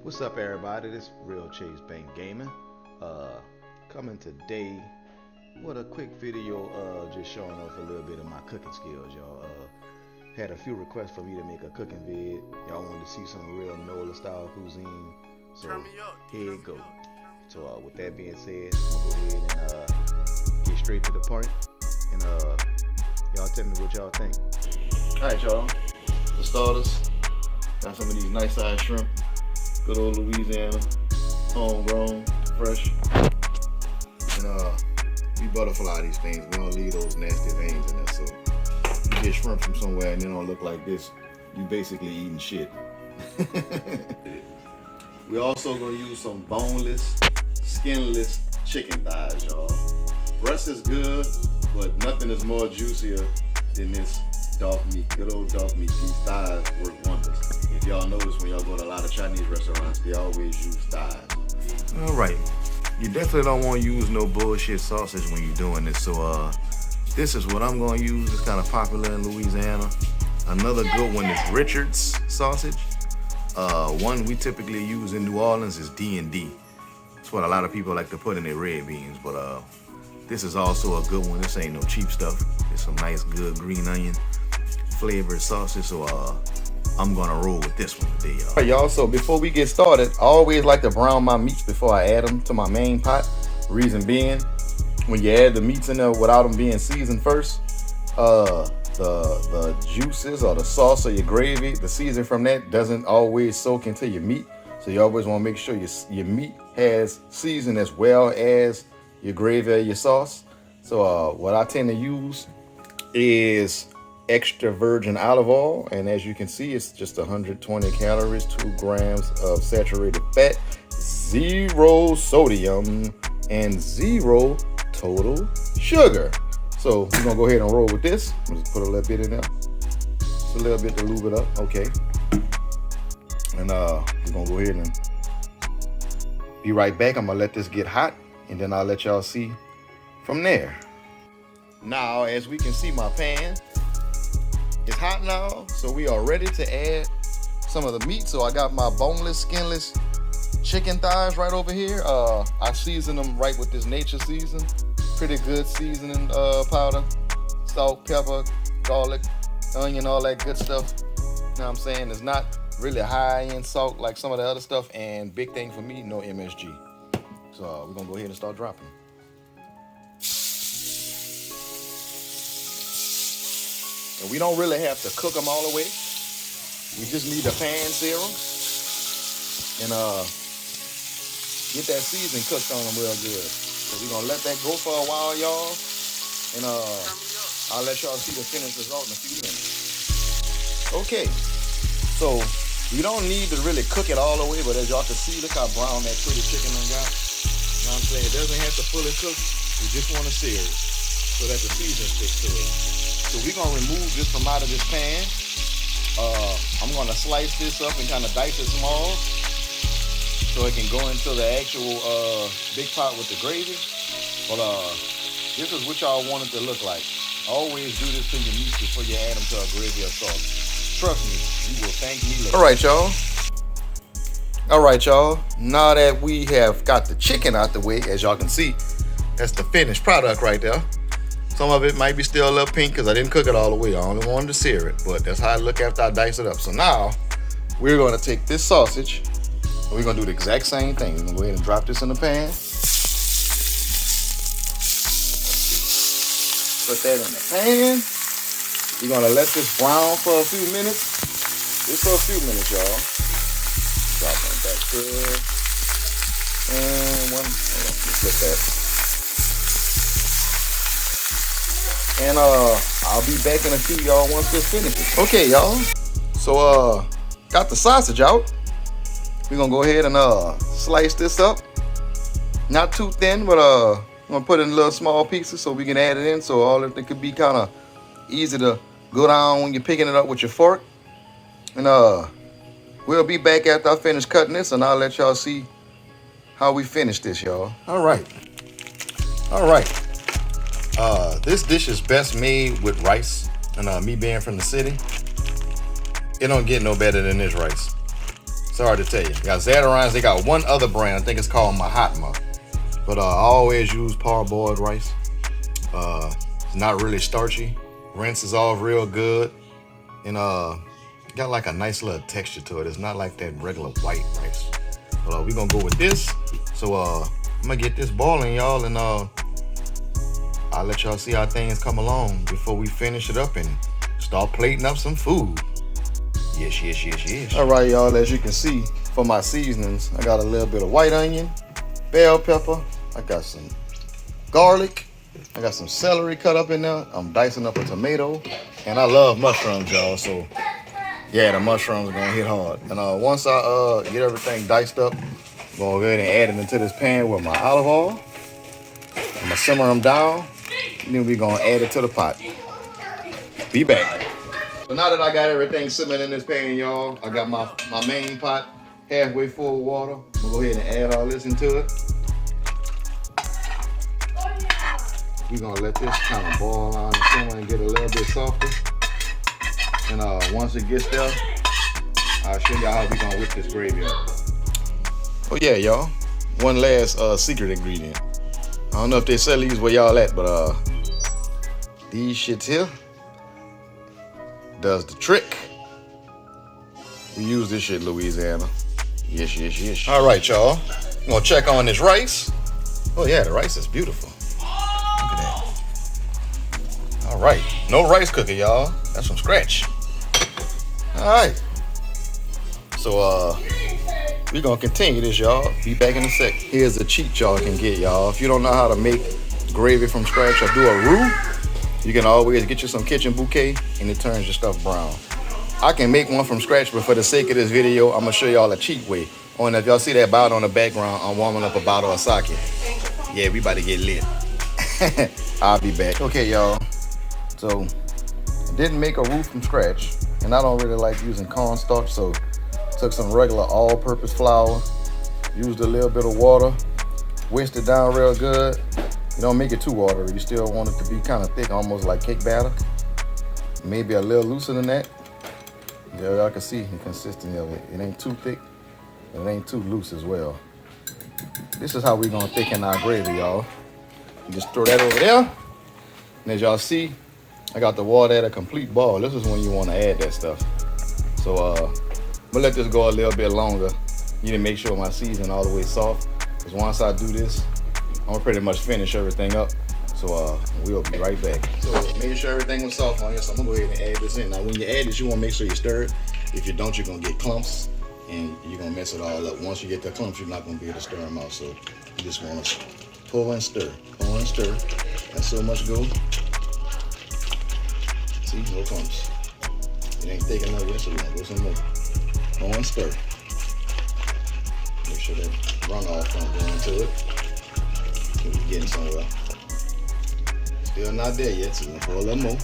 What's up, everybody? This Real Chase Bank Gaming. Coming today with a quick video, just showing off a little bit of my cooking skills, y'all. Had a few requests for me to make a cooking vid. Y'all wanted to see some real NOLA style cuisine, so here it go. So with that being said, I'm gonna go ahead and get straight to the point, and y'all tell me what y'all think. All right, y'all. For starters, got some of these nice sized shrimp. Good old Louisiana, homegrown, fresh. And we butterfly these things. We don't leave those nasty veins in there. So you get shrimp from somewhere and they don't look like this, you basically eating shit. We also gonna use some boneless, skinless chicken thighs, y'all. Breast is good, but nothing is more juicier than this dog meat. Good old dog meat. These thighs work wonders. If y'all notice, when y'all go to a lot of Chinese restaurants, they always use thighs. All right, you definitely don't want to use no bullshit sausage when you're doing this. So this is what I'm going to use. It's kind of popular in Louisiana. Another good one is Richard's sausage. One we typically use in New Orleans is D&D. That's what a lot of people like to put in their red beans. But this is also a good one. This ain't no cheap stuff. It's some nice, good green onion flavored sausage. So I'm gonna roll with this one today, y'all. All right, y'all, so before we get started, I always like to brown my meats before I add them to my main pot. Reason being, when you add the meats in there without them being seasoned first, the juices or the sauce or your gravy, the seasoning from that doesn't always soak into your meat. So you always want to make sure your meat has season as well as your gravy or your sauce. So what I tend to use is extra virgin olive oil, and as you can see, it's just 120 calories, 2 grams of saturated fat, 0 sodium, and 0 total sugar. So we're gonna go ahead and roll with this. I'm just put a little bit in there, just a little bit to lube it up. Okay, and we're gonna go ahead and be right back. I'm gonna let this get hot, and then I'll let y'all see from there. Now, as we can see, my pan it's hot now, so we are ready to add some of the meat. So I got my boneless, skinless chicken thighs right over here. I season them right with this nature season. Pretty good seasoning powder. Salt, pepper, garlic, onion, all that good stuff. You know what I'm saying? It's not really high in salt like some of the other stuff. And big thing for me, no MSG. So we're gonna go ahead and start dropping. And we don't really have to cook them all the way. We just need a pan sear them and get that seasoning cooked on them real good. So we're gonna let that go for a while, y'all. And I'll let y'all see the finished result in a few minutes. Okay, so we don't need to really cook it all the way, but as y'all can see, look how brown that pretty chicken done got. You know what I'm saying? It doesn't have to fully cook. We just want to sear it so that the seasoning sticks to it. So we're gonna remove this from out of this pan. I'm gonna slice this up and kind of dice it small so it can go into the actual big pot with the gravy. But this is what y'all want it to look like. Always do this to your meats before you add them to a gravy or sauce. Trust me, you will thank me later. All right, y'all. Now that we have got the chicken out the way, as y'all can see, that's the finished product right there. Some of it might be still a little pink because I didn't cook it all the way. I only wanted to sear it, but that's how I look after I dice it up. So now we're going to take this sausage and we're going to do the exact same thing. We're going to go ahead and drop this in the pan. Put that in the pan. We're going to let this brown for a few minutes. Just for a few minutes, y'all. Drop that back there. And one. Flip that. And I'll be back in a few, y'all, once this finishes. Okay, y'all. So got the sausage out. We're gonna go ahead and slice this up. Not too thin, but I'm gonna put it in little small pieces so we can add it in. So all of it could be kind of easy to go down when you're picking it up with your fork. And we'll be back after I finish cutting this, and I'll let y'all see how we finish this, y'all. All right. This dish is best made with rice, and me being from the city, it don't get no better than this rice. It's hard to tell you. They got Zatarain's. They got one other brand. I think it's called Mahatma. But I always use parboiled rice. It's not really starchy. Rinses off real good. And got like a nice little texture to it. It's not like that regular white rice. But we're gonna go with this. So I'm gonna get this boiling, y'all, and I'll let y'all see how things come along before we finish it up and start plating up some food. Yes. All right, y'all, as you can see, for my seasonings, I got a little bit of white onion, bell pepper, I got some garlic, I got some celery cut up in there, I'm dicing up a tomato, and I love mushrooms, y'all, so yeah, the mushrooms are gonna hit hard. And once I get everything diced up, I'm gonna go ahead and add it into this pan with my olive oil. I'm gonna simmer them down, and then we're gonna add it to the pot. Be back. So now that I got everything simmering in this pan, y'all, I got my main pot halfway full of water. I'm gonna go ahead and add all this into it. We're gonna let this kind of boil on and simmer and get a little bit softer. And once it gets there, I'll show y'all how we're gonna whip this gravy up. Oh yeah, y'all. One last secret ingredient. I don't know if they sell these where y'all at, but these shits here does the trick. We use this shit, Louisiana. Yes. All right, y'all. I'm gonna check on this rice. Oh yeah, the rice is beautiful. Look at that. All right, no rice cooker, y'all. That's from scratch. All right. So we're gonna continue this, y'all. Be back in a sec. Here's a cheat y'all can get, y'all. If you don't know how to make gravy from scratch or do a roux, you can always get you some kitchen bouquet and it turns your stuff brown. I can make one from scratch, but for the sake of this video, I'm gonna show y'all a cheap way. Oh, and if y'all see that bottle in the background, I'm warming up a bottle of sake. Yeah, we about to get lit. I'll be back. Okay, y'all. So, I didn't make a roux from scratch, and I don't really like using cornstarch, so took some regular all-purpose flour, used a little bit of water, whisked it down real good. You don't make it too watery. You still want it to be kind of thick, almost like cake batter. Maybe a little looser than that. Yeah, y'all can see the consistency of it. It ain't too thick, but it ain't too loose as well. This is how we're gonna thicken our gravy, y'all. You just throw that over there. And as y'all see, I got the water at a complete boil. This is when you want to add that stuff. So I'm gonna let this go a little bit longer. You need to make sure my seasoning all the way soft. Because once I do this, I'm gonna pretty much finish everything up. So we'll be right back. So making sure everything was soft on here, so I'm gonna go ahead and add this in. Now when you add this, you wanna make sure you stir it. If you don't, you're gonna get clumps and you're gonna mess it all up. Once you get the clumps, you're not gonna be able to stir them out. So you just wanna pull and stir, pull and stir. That's so much go. See, no clumps. It ain't thick enough yet, so we're gonna go some more. Pull and stir. Make sure that runoff don't go into it. We're getting somewhere. Still not there yet, so we're gonna pour a little more.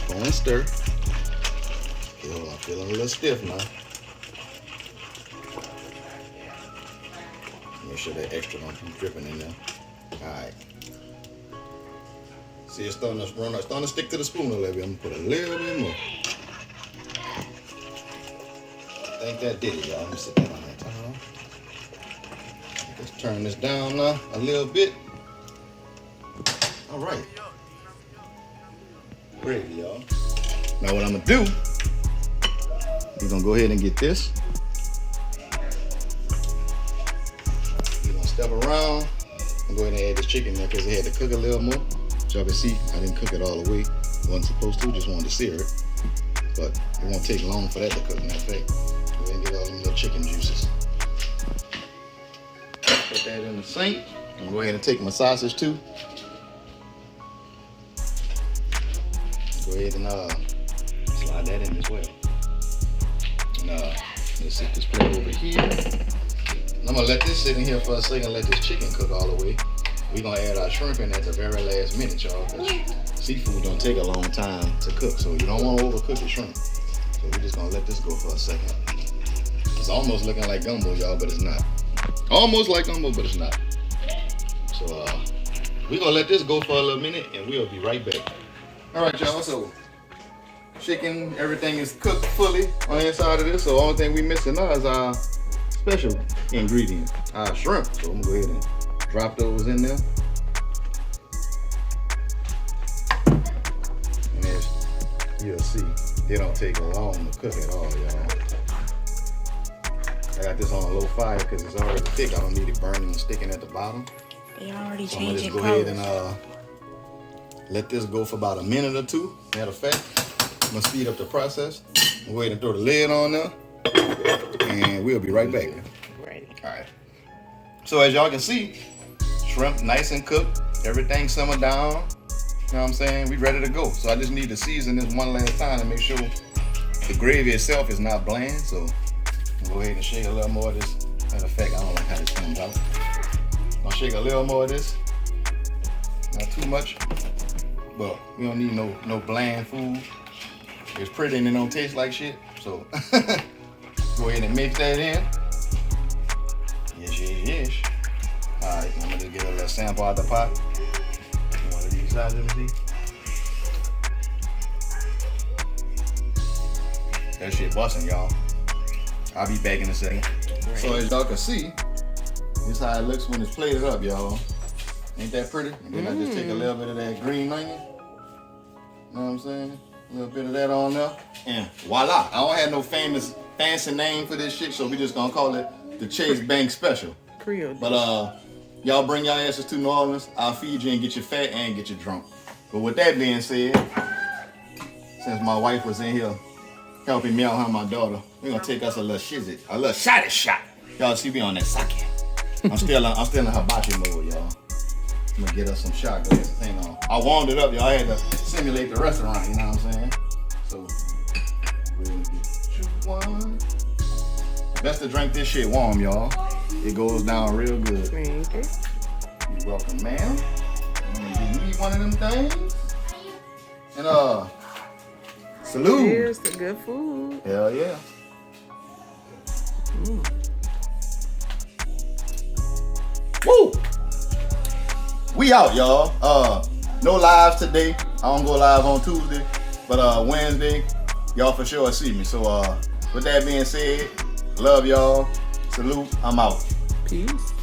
Pull and stir. Okay, hold on, I'm feeling a little stiff now. Make sure that extra don't keep dripping in there. Alright. See, it's starting to run, it's starting to stick to the spoon a little bit. I'm gonna put a little bit more. I think that did it, y'all. Let me sit down on that. Let's turn this down now a little bit. All right. Gravy, y'all. Now what I'm gonna do, we're gonna go ahead and get this. We're gonna step around. I'm gonna go ahead and add this chicken there because it had to cook a little more. So y'all can see, I didn't cook it all the way. Wasn't supposed to, just wanted to sear it. But it won't take long for that to cook, matter of fact. Go ahead and get all them little chicken juices. Put that in the sink. I'm gonna go ahead and take my sausage too. Go ahead and slide that in as well. And let's set this plate over here. And I'm gonna let this sit in here for a second, let this chicken cook all the way. We're gonna add our shrimp in at the very last minute, y'all, because seafood don't take a long time to cook, so you don't want to overcook your shrimp. So we're just gonna let this go for a second. It's almost looking like gumbo, y'all, but it's not. Almost like gumbo, but it's not. So we're gonna let this go for a little minute and we'll be right back. All right, y'all, so chicken, everything is cooked fully on the inside of this. So the only thing we missing now is our special ingredient, our shrimp. So I'm gonna go ahead and drop those in there. And as you'll see, they don't take long to cook at all, y'all. I got this on a low fire because it's already thick. I don't need it burning and sticking at the bottom. They already So I'm gonna changing just go colors. ahead and let this go for about a minute or two. Matter of fact, I'm gonna speed up the process. I'm go ahead and throw the lid on there, and we'll be right back. Ready. All right. So as y'all can see, shrimp nice and cooked. Everything simmered down. You know what I'm saying? We ready to go. So I just need to season this one last time to make sure the gravy itself is not bland. So I'll go ahead and shake a little more of this. Matter of fact, I don't like how this comes out. I'll shake a little more of this. Not too much, but we don't need no bland food. It's pretty and it don't taste like shit. So go ahead and mix that in. Yes. All right, I'm gonna just get a little sample out the pot. One of these sides, let me see. That shit busting, y'all. I'll be back in a second. Right. So as y'all can see, this is how it looks when it's plated up, y'all. Ain't that pretty? And then I just take a little bit of that green onion. You know what I'm saying? A little bit of that on there. And voila. I don't have no fancy name for this shit, so we just gonna call it the Chase Bank Special. Creole. But y'all bring y'all asses to New Orleans. I'll feed you and get you fat and get you drunk. But with that being said, since my wife was in here helping me out, her and my daughter, we're gonna take us a little shotty shot. Y'all see me on that sake. I'm still in hibachi mode, y'all. I'm gonna get us some shot glasses. Hang on. I warmed it up, y'all. I had to simulate the restaurant, you know what I'm saying? So we're gonna get you one. Best to drink this shit warm, y'all. It goes down real good. Thank you. You're welcome, ma'am. I'm gonna give me one of them things. And salute. Cheers to good food. Hell yeah. Woo! We out, y'all. No lives today. I don't go live on Tuesday, but Wednesday, y'all for sure see me. So with that being said, love y'all. Salute. I'm out. Peace.